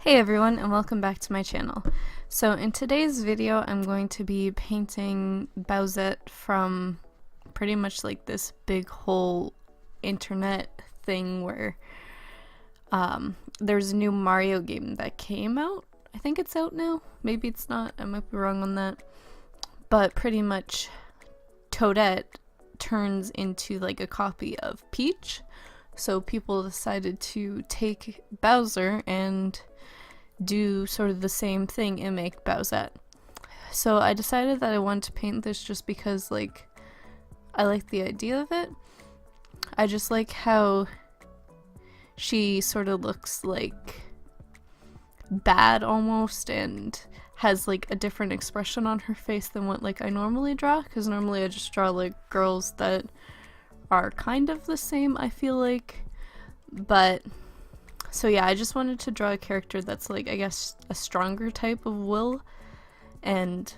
Hey everyone, and welcome back to my channel. So in today's video I'm going to be painting Bowsette from pretty much like this big whole internet thing where there's a new Mario game that came out. I think it's out now, maybe it's not, I might be wrong on that, but pretty much Toadette turns into like a copy of Peach, so people decided to take Bowser and do sort of the same thing and make Bowsette. So I decided that I wanted to paint this just because like I like the idea of it. I just like how she sort of looks like bad almost and has like a different expression on her face than what like I normally draw, because normally I just draw like girls that are kind of the same, I feel like. But so yeah, I just wanted to draw a character that's like, I guess, a stronger type of will, and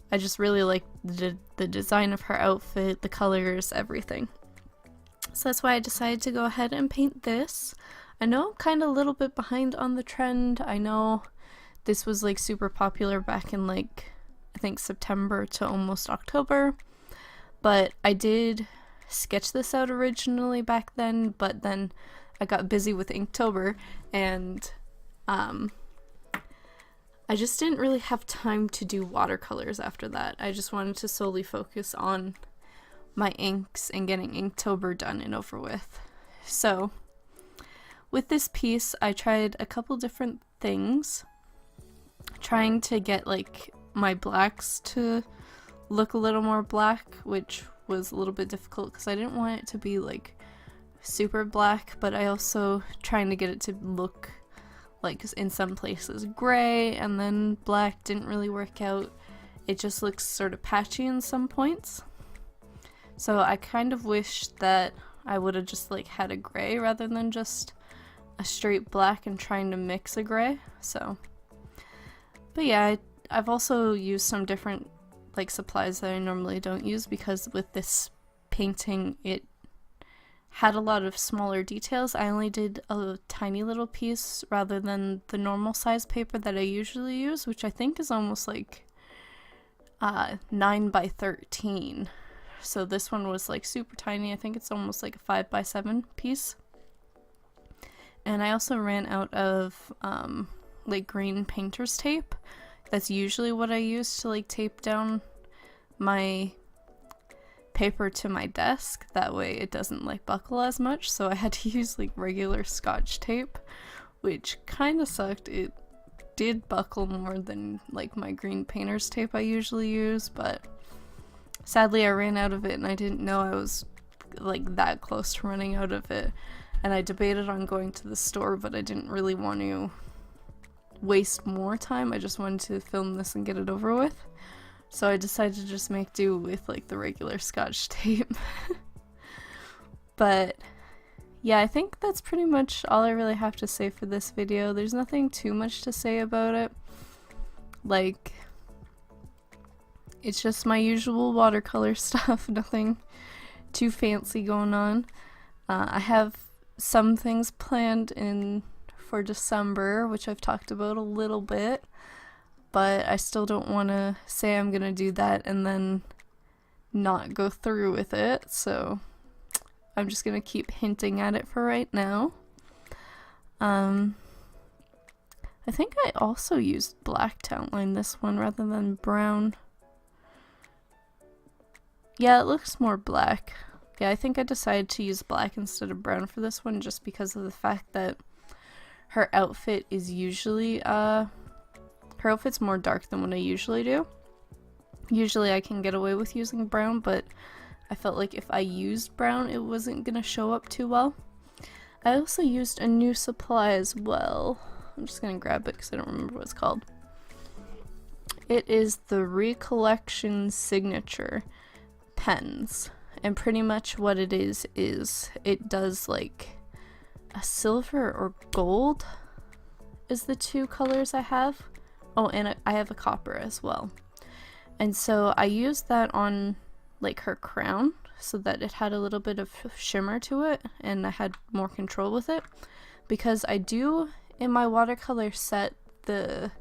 I just really like the design of her outfit, the colors, everything. So that's why I decided to go ahead and paint this. I know I'm kind of a little bit behind on the trend. I know this was like super popular back in like, I think September to almost October, but I did sketch this out originally back then, but then I got busy with Inktober, and I just didn't really have time to do watercolors after that. I just wanted to solely focus on my inks and getting Inktober done and over with. So with this piece, I tried a couple different things, trying to get like my blacks to look a little more black, which was a little bit difficult because I didn't want it to be like super black, but I also trying to get it to look like in some places gray, and then black didn't really work out. It just looks sort of patchy in some points. So I kind of wish that I would have just like had a gray rather than just a straight black and trying to mix a gray. So, but yeah, I've also used some different like supplies that I normally don't use, because with this painting it had a lot of smaller details. I only did a tiny little piece rather than the normal size paper that I usually use, which I think is almost like 9 by 13. So this one was like super tiny. I think it's almost like a 5 by 7 piece. And I also ran out of like green painter's tape. That's usually what I use to like tape down my paper to my desk, that way it doesn't like buckle as much. So I had to use like regular Scotch tape, which kind of sucked. It did buckle more than like my green painter's tape I usually use, but sadly I ran out of it, and I didn't know I was like that close to running out of it, and I debated on going to the store, but I didn't really want to waste more time. I just wanted to film this and get it over with. So I decided to just make do with like the regular Scotch tape. But yeah, I think that's pretty much all I really have to say for this video. There's nothing too much to say about it. Like, it's just my usual watercolor stuff, nothing too fancy going on. I have some things planned in for December, which I've talked about a little bit, but I still don't want to say I'm gonna do that and then not go through with it, so I'm just gonna keep hinting at it for right now. I think I also used black to outline this one rather than brown. Yeah, it looks more black. Yeah, I think I decided to use black instead of brown for this one just because of the fact that her outfit is usually, her outfit's more dark than what I usually do. Usually I can get away with using brown, but I felt like if I used brown it wasn't gonna show up too well. I also used a new supply as well. I'm just gonna grab it because I don't remember what it's called. It is the Recollection Signature pens, and pretty much what it is it does like a silver or gold is the two colors I have. Oh, and I have a copper as well. And so I used that on like her crown so that it had a little bit of shimmer to it and I had more control with it, because I do in my watercolor set, the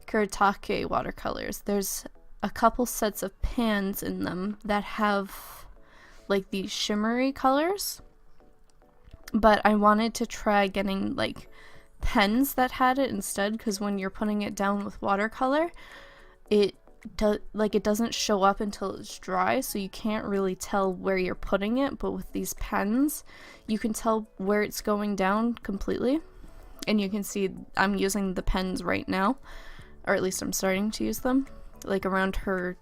Kuretake watercolors, there's a couple sets of pans in them that have like these shimmery colors, but I wanted to try getting like pens that had it instead, because when you're putting it down with watercolor, it doesn't show up until it's dry, so you can't really tell where you're putting it. But with these pens, you can tell where it's going down completely, and you can see I'm using the pens right now, or at least I'm starting to use them, like around her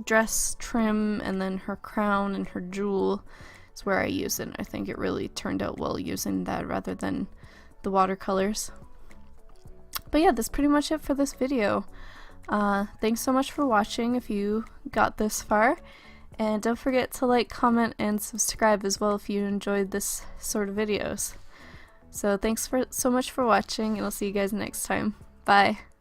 dress trim and then her crown and her jewel is where I use it. I think it really turned out well using that rather than the watercolors. But yeah, that's pretty much it for this video. Thanks so much for watching if you got this far, and don't forget to like, comment, and subscribe as well if you enjoyed this sort of videos. So thanks so much for watching, and I'll see you guys next time. Bye!